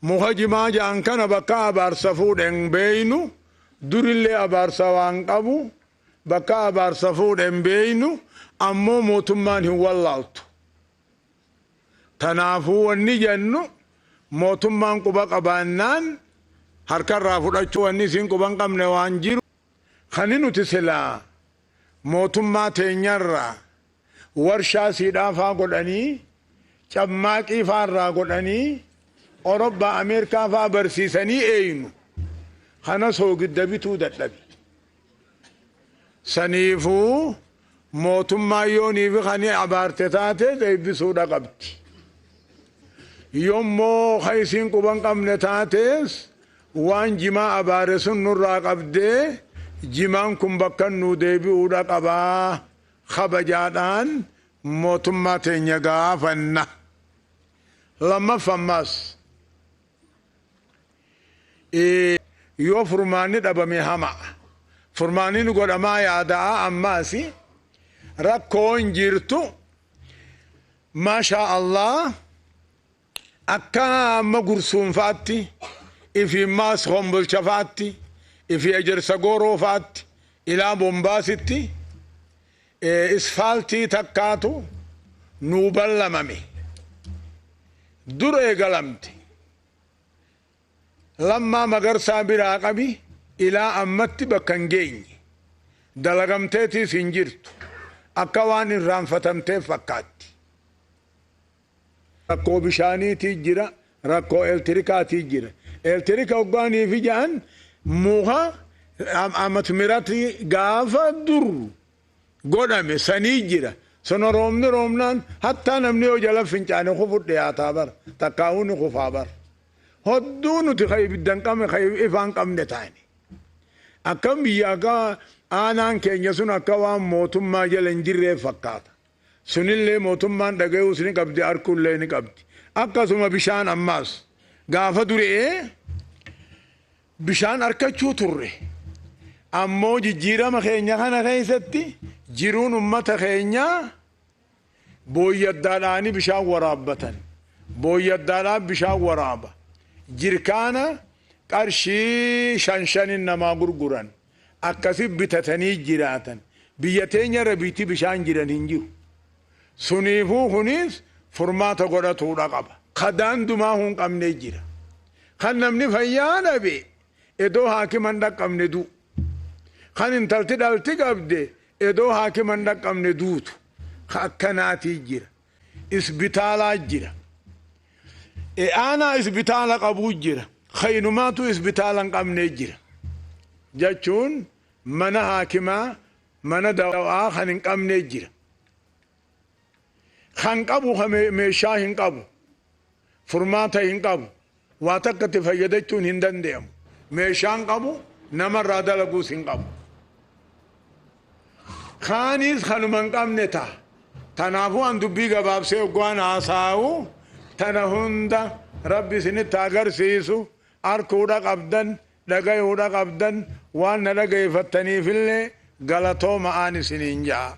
مهاجما جان كان بكا بارسفود ان بينو دور اللي ابارسوان قبو بكا بارسفود ان بينو امو موتمان هو الله تنافو ونجنو موتمان قبا قبانان harkan raafudhachuu wanni isin quban qabne waan jiru kan nuti silaa mootummaa teenyarra warshaa siidhaafaa godhanii cammaaqii faarraa godhanii Awurooppaa Ameerikaa faa barsiisanii eeynu kana soogidda bituu dadhabe saniifuu mootummaa yooniif kan abaarte taate deebisuudha qabdi yommoo kan isin quban qabne taates waan jimaa abaare sun nurraa qabdee jimaan kun bakka nu deebi'uudha qabaa kabajaadhaan mootummaa teenya gaafanna lammaffammaas yoo furmaanni dhabame hama furmaanni nu godhamaa yaadaa ammaasi rakkoon jirtu maashaa Allah akka amma gursuunfaatti ifi maas hombolcha faatti ifi ejersa gooroo faatti ilaa bombaasitti isfaaltii takkaatu nuu ballamame dur eegalamte lammaa magarsaa biraa qabi ilaa ammatti bakka hin geenye dalagamteetiis hin jirtu akka waan irraanfatamteef fakkaatti rakkoo bishaaniitii jira rakkoo elektirikaatii jira elektirika oggaanii fi jaan muka amatmirati gaafa dur godhame sanii jira sono roomnaan hattaa namni yoo jala fincaane kufudhe yaataa bara takkaa'uuni kufaa bara hodduu nuti ka ibiddan qabne ka ifaan qabne taane akkam biyya akka aanaan keenya sun akka waan mootummaa jala hin jirree fakkaata sunillee mootummaan dhaga'uus ni qabdi harkullee ni qabdi akkasuma bishaan ammaas gaafa duree bishaan arkachuu turre ammoo jijjiirama keenya kana keessatti jiruun ummata keenya booyyaddaadhaani bishaan waraabbatan booyyaddaadhaan bishaan waraaba jirkaana qarshii shanin namaa gurguran akkasi bitatanii jiraatan biyya teenya rabiitii bishaan jiran hin jiru suniifuu kunis furmaata godhatuudha qaba kadaan dumaa hun qabne jira kan namni fayyaa dhabe edoo haakiman dhaqqabne du kan intalti dhalti qabde edoo haakiman dhaqqabne duutu akkanaatii jira isbitaalaa jira aanaa isbitaala qabuu jira khaynumaatu isbitaala hin qabne jira jechuun mana haakimaa mana dawaa kan hin qabne jira kan qabu meeshaa hin qabu furmaata hin qabu waa takkatti fayyadachuun hin danda'amu meeshaan qabu namarraa dalaguus hin qabu kaanis kanuma hin qabne ta'a tanaafuu an dubbii gabaabsee oggaan haasa'u tana hunda rabbi isinitti agarsiisu harkuudha qabdan dhagayuudha qabdan waan na dhagayeeffattaniifillee galatooma aan isiniin ja'a